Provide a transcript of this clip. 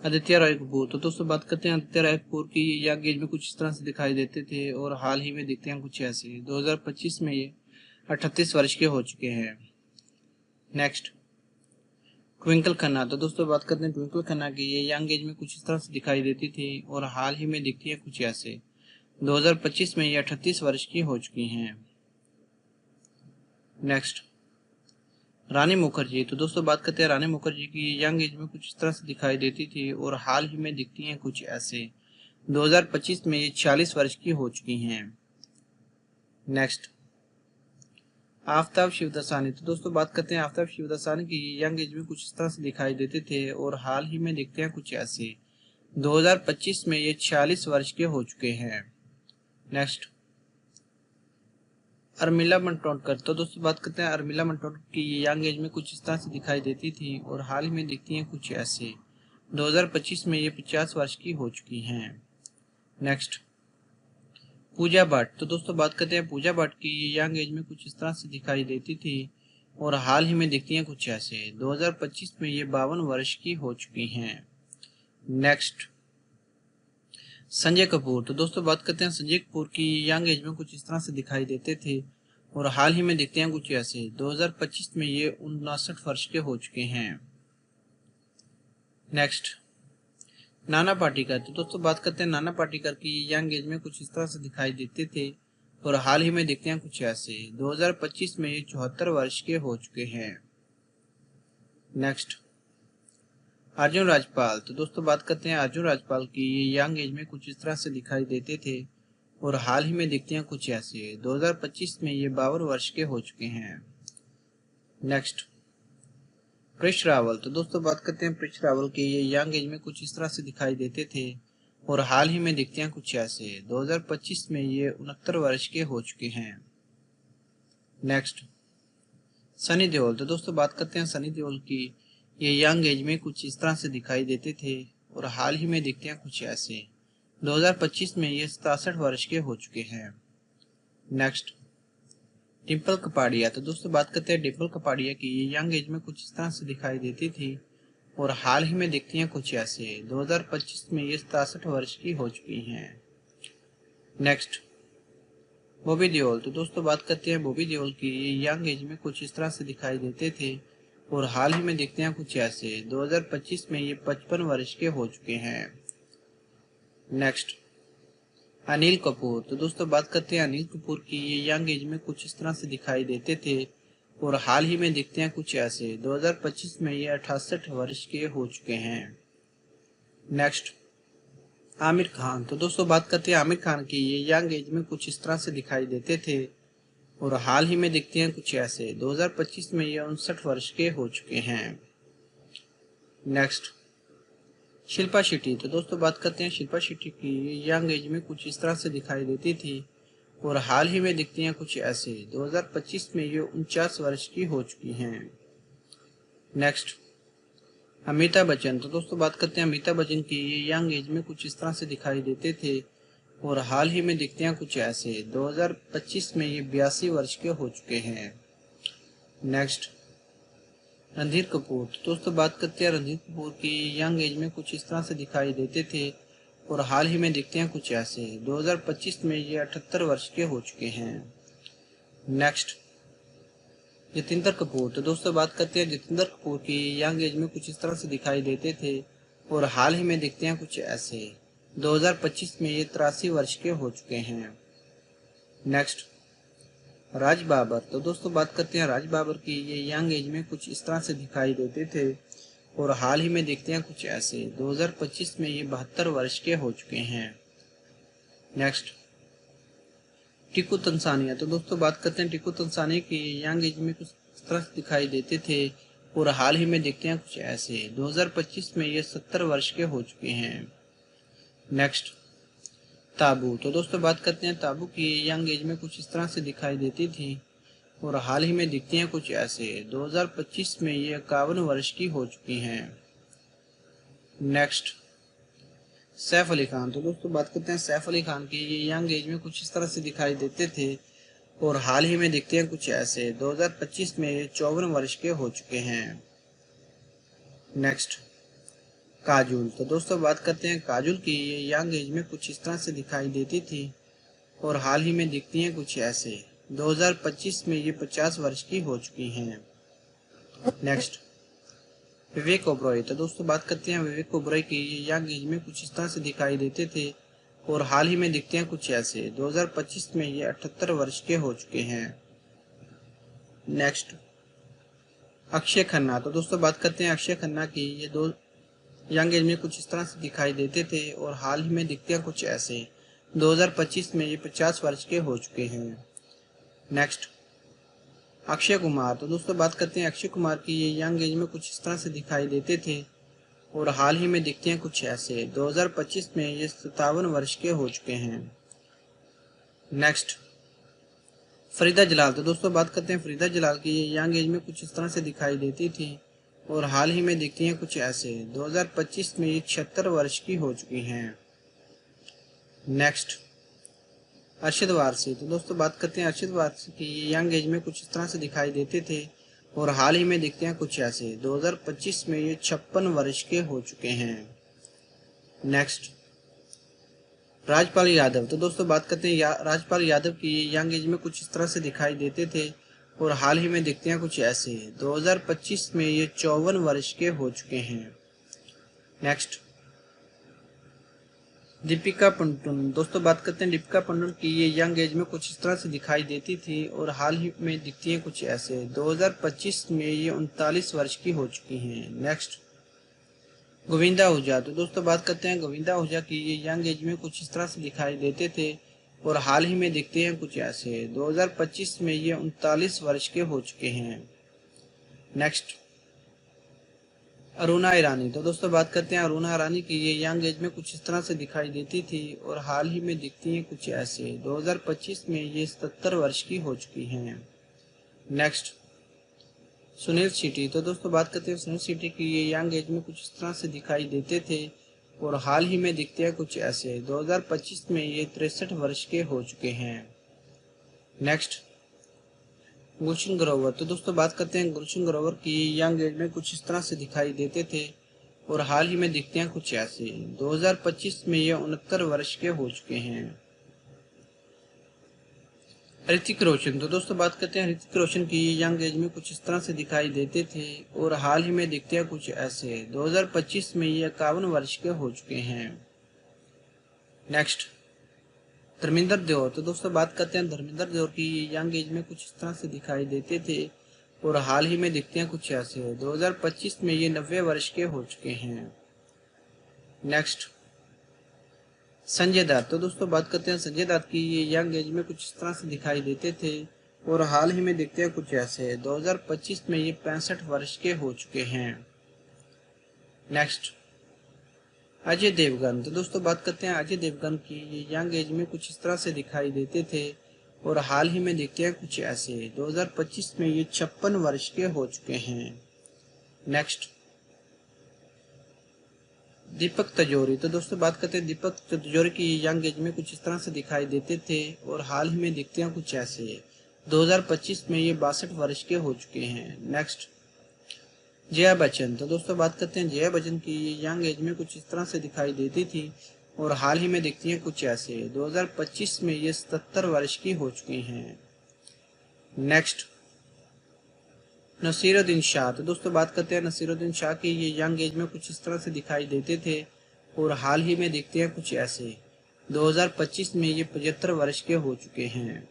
आदित्य राय कपूर। तो दोस्तों बात करते हैं आदित्य राय कपूर की। यंग एज में कुछ इस तरह से दिखाई देते थे और हाल ही में दिखते हैं कुछ ऐसे। 2025 में ये 38 वर्ष के हो चुके हैं। नेक्स्ट, ट्विंकल खन्ना। तो दोस्तों बात करते हैं ट्विंकल खन्ना की। ये यंग एज में कुछ इस तरह से दिखाई देती थी और हाल ही में दिखती है कुछ ऐसे। 2025 में ये 38 वर्ष की हो चुकी हैं। नेक्स्ट, रानी मुखर्जी। तो दोस्तों बात करते हैं रानी मुखर्जी की। यंग एज में कुछ इस तरह से दिखाई देती थी और हाल ही में दिखती हैं कुछ ऐसे। 2025 में ये 46 वर्ष की हो चुकी हैं। नेक्स्ट, आफताब शिवदसानी। तो दोस्तों बात करते हैं आफताब शिवदसानी की। यंग एज में कुछ इस तरह से दिखाई देते थे और हाल ही में दिखते हैं कुछ ऐसे। 2025 में ये 46 वर्ष के हो चुके हैं। नेक्स्ट, अर्मिला मंटोडकर। तो दोस्तों बात करते हैं अर्मिला मंटोडकर की। यंग एज में कुछ इस तरह से दिखाई देती थी और हाल ही में दिखती हैं कुछ ऐसे। 2025 में ये 50 वर्ष की हो चुकी हैं। नेक्स्ट, पूजा भट्ट। तो दोस्तों बात करते हैं पूजा भट्ट की। यंग एज में कुछ इस तरह से दिखाई देती थी और हाल ही में दिखती हैं कुछ ऐसे। 2025 में ये 52 वर्ष की हो चुकी हैं। नेक्स्ट, संजय कपूर। तो दोस्तों बात करते हैं संजय कपूर की। यंग एज में कुछ इस तरह से दिखाई देते थे और हाल ही में दिखते हैं कुछ ऐसे। 2025 में ये 59 वर्ष के हो चुके हैं। नेक्स्ट, नाना पाटेकर। तो दोस्तों बात करते हैं नाना पाटेकर की। यंग एज में कुछ इस तरह से दिखाई देते थे और हाल ही में दिखते हैं कुछ ऐसे। 2025 में ये 74 वर्ष के हो चुके हैं। नेक्स्ट, अर्जुन राजपाल। तो दोस्तों बात करते हैं अर्जुन राजपाल की। ये यंग एज में कुछ इस तरह से दिखाई देते थे और हाल ही में दिखते हैं कुछ ऐसे। 2025 में ये 52 वर्ष के हो चुके हैं। नेक्स्ट, पृष्ठ रावल। तो दोस्तों बात करते हैं पृष्ठ रावल की। ये यंग एज में कुछ इस तरह से दिखाई देते थे और हाल ही में दिखते हैं कुछ ऐसे। 2025 में ये 69 वर्ष के हो चुके हैं। नेक्स्ट, सनी देओल। तो दोस्तों बात करते हैं सनी देओल की। ये यंग एज में कुछ इस तरह से दिखाई देते थे और हाल ही में दिखते हैं कुछ ऐसे। 2025 में ये 67 वर्ष के हो चुके हैं। नेक्स्ट, डिम्पल कपाड़िया। तो दोस्तों बात करते हैं डिम्पल कपाड़िया की। ये यंग एज में कुछ इस तरह से दिखाई देती थी और हाल ही में दिखती हैं कुछ ऐसे। 2025 में ये 67 वर्ष की हो चुकी हैं। नेक्स्ट, बॉबी देओल। तो दोस्तों बात करते हैं बॉबी देओल की। ये यंग एज में कुछ इस तरह से दिखाई देते थे और हाल ही में दिखते हैं कुछ ऐसे। 2025 में ये 55 वर्ष के हो चुके हैं। नेक्स्ट, अनिल कपूर। तो दोस्तों बात करते हैं अनिल कपूर की। ये यंग एज में कुछ इस तरह से दिखाई देते थे और हाल ही में दिखते हैं कुछ ऐसे। 2025 में ये 68 वर्ष के हो चुके हैं। नेक्स्ट, आमिर खान। तो दोस्तों बात करते हैं आमिर खान की। ये यंग एज में कुछ इस तरह से दिखाई देते थे और हाल ही में दिखते हैं कुछ ऐसे। 2025 में ये 59 वर्ष के हो चुके हैं। नेक्स्ट, शिल्पा शेट्टी। तो दोस्तों बात करते हैं शिल्पा शेट्टी की। ये यंग एज में कुछ इस तरह से दिखाई देती थी और हाल ही में दिखती हैं कुछ ऐसे। 2025 में ये 49 वर्ष की हो चुकी हैं। नेक्स्ट, अमिताभ बच्चन। तो दोस्तों बात करते हैं अमिताभ बच्चन की। ये यंग एज में कुछ इस तरह से दिखाई देते थे और हाल ही में दिखते हैं कुछ ऐसे। 2025 में ये 82 वर्ष के हो चुके हैं। नेक्स्ट, रणधीर कपूर। तो दोस्तों बात करते हैं रणधीर कपूर की। यंग एज में कुछ इस तरह से दिखाई देते थे और हाल ही में दिखते हैं कुछ ऐसे। 2025 में ये 78 वर्ष के हो चुके हैं। नेक्स्ट, जितेंद्र कपूर। तो दोस्तों बात करते हैं जितेंद्र कपूर की। यंग एज में कुछ इस तरह से दिखाई देते थे और हाल ही में दिखते हैं कुछ ऐसे। 2025 में ये 83 वर्ष के हो चुके हैं। नेक्स्ट, राज बाबर। तो दोस्तों बात करते हैं राज बाबर की। ये यंग एज में कुछ इस तरह से दिखाई देते थे और हाल ही में दिखते हैं कुछ ऐसे। 2025 में ये 72 वर्ष के हो चुके हैं। नेक्स्ट, टीकू तंसानिया। तो दोस्तों बात करते हैं टीकू तंसानिया की। यंग एज में कुछ इस तरह से दिखाई देते थे और हाल ही में दिखते हैं कुछ ऐसे। 2025 में ये 70 वर्ष के हो चुके हैं। नेक्स्ट, ताबू। तो दोस्तों बात करते हैं ताबू की। यंग एज में कुछ इस तरह से दिखाई देती थी और हाल ही में दिखती हैं कुछ ऐसे। 2025 में ये 51 वर्ष की हो चुकी हैं। नेक्स्ट, सैफ अली खान। तो दोस्तों बात करते हैं सैफ अली खान की। ये यंग एज में कुछ इस तरह से दिखाई देते थे और हाल ही में दिखते हैं कुछ ऐसे। 2025 में ये 54 वर्ष के हो चुके हैं। नेक्स्ट, काजुल। तो दोस्तों बात करते हैं काजुल की। ये यंग एज में कुछ इस तरह से दिखाई देती थी और हाल ही में दिखती हैं कुछ ऐसे। 2025 में ये 50 वर्ष की हो चुकी हैं। नेक्स्ट, विवेक ओबरॉय। तो दोस्तों बात करते हैं विवेक ओबरॉय की। ये यंग एज में कुछ इस तरह से दिखाई देते थे और हाल ही में दिखते हैं कुछ ऐसे। 2025 में ये 78 वर्ष के हो चुके हैं। नेक्स्ट, अक्षय खन्ना। तो दोस्तों बात करते हैं अक्षय खन्ना की। ये दो यंग एज में कुछ इस तरह से दिखाई देते थे और हाल ही में दिखते हैं कुछ ऐसे। 2025 में ये 50 वर्ष के हो चुके हैं। नेक्स्ट, अक्षय कुमार। तो दोस्तों बात करते हैं अक्षय कुमार की। ये यंग एज में कुछ इस तरह से दिखाई देते थे और हाल ही में दिखते हैं कुछ ऐसे। 2025 में ये 57 वर्ष के हो चुके हैं। नेक्स्ट, फरीदा जलाल। तो दोस्तों बात करते हैं फरीदा जलाल की। ये यंग एज में कुछ इस तरह से दिखाई देती थी और हाल ही में दिखती हैं कुछ ऐसे। 2025 में ये 76 वर्ष की हो चुकी हैं। नेक्स्ट, अरशद वारसी। तो दोस्तों बात करते हैं अरशद वारसी की। ये यंग एज में कुछ इस तरह से दिखाई देते थे और हाल ही में दिखते हैं कुछ ऐसे। 2025 में ये 56 वर्ष के हो चुके हैं। नेक्स्ट, राजपाल यादव। तो दोस्तों बात करते हैं राजपाल यादव की। ये यंग एज में कुछ इस तरह से दिखाई देते थे और हाल ही में दिखते हैं कुछ ऐसे। 2025 में ये 54 वर्ष के हो चुके हैं। नेक्स्ट, दीपिका पादुकोण। दोस्तों बात करते हैं दीपिका पादुकोण की। ये यंग एज में कुछ इस तरह से दिखाई देती थी और हाल ही में दिखती हैं कुछ ऐसे। 2025 में ये 39 वर्ष की हो चुकी हैं। नेक्स्ट, गोविंदा आहूजा। तो दोस्तों बात करते हैं गोविंदा आहूजा की। ये यंग एज में कुछ इस तरह से दिखाई देते थे और हाल ही में दिखते हैं कुछ ऐसे। 2025 में ये 39 वर्ष के हो चुके हैं। नेक्स्ट, अरुणा ईरानी। तो दोस्तों बात करते हैं अरुणा ईरानी की। ये यंग एज में कुछ इस तरह से दिखाई देती थी और हाल ही में दिखती हैं कुछ ऐसे। 2025 में ये 77 वर्ष की हो चुकी हैं। नेक्स्ट, सुनील शेट्टी। तो दोस्तों बात करते हैं सुनील शेट्टी की। ये यंग एज में कुछ इस तरह से दिखाई देते थे और हाल ही में दिखते हैं कुछ ऐसे। 2025 में ये 63 वर्ष के हो चुके हैं। नेक्स्ट, गुलशन ग्रोवर। तो दोस्तों बात करते हैं गुलशन ग्रोवर की। यंग एज में कुछ इस तरह से दिखाई देते थे और हाल ही में दिखते हैं कुछ ऐसे। 2025 में ये 69 वर्ष के हो चुके हैं। ऋतिक रोशन। तो दोस्तों बात करते हैं ऋतिक रोशन की। यंग एज में कुछ इस तरह से दिखाई देते थे और हाल ही में दिखते हैं कुछ ऐसे। 2025 में ये 51 वर्ष के हो चुके हैं। नेक्स्ट, धर्मेंद्र देओल। तो दोस्तों बात करते हैं धर्मेंद्र देओल की। यंग एज में कुछ इस तरह से दिखाई देते थे और हाल ही में दिखते हैं कुछ ऐसे। 2025 में ये 90 वर्ष के हो चुके हैं। नेक्स्ट, संजय दत्त। तो दोस्तों बात करते हैं संजय दत्त की। ये यंग एज में कुछ इस तरह से दिखाई देते थे और हाल ही में दिखते हैं कुछ ऐसे। 2025 में ये 65 वर्ष के हो चुके हैं। नेक्स्ट, अजय देवगन। तो दोस्तों बात करते हैं अजय देवगन की। ये यंग एज में कुछ इस तरह से दिखाई देते थे और हाल ही में दिखते हैं कुछ ऐसे। 2025 में ये 56 वर्ष के हो चुके हैं। नेक्स्ट, दीपक तिजोरी। तो दोस्तों बात करते हैं दीपक तिजोरी की। यंग एज में कुछ इस तरह से दिखाई देते थे और हाल ही में दिखते हैं कुछ ऐसे। 2025 में ये 62 वर्ष के हो चुके हैं। नेक्स्ट, जया बच्चन। तो दोस्तों बात करते हैं जया बच्चन की। ये यंग एज में कुछ इस तरह से दिखाई देती थी और हाल ही में दिखती हैं कुछ ऐसे। 2025 में ये 77 वर्ष की हो चुकी हैं। नेक्स्ट, नसीरुद्दीन शाह। तो दोस्तों बात करते हैं नसीरुद्दीन शाह की। ये यंग एज में कुछ इस तरह से दिखाई देते थे और हाल ही में दिखते हैं कुछ ऐसे। 2025 में ये 75 वर्ष के हो चुके हैं।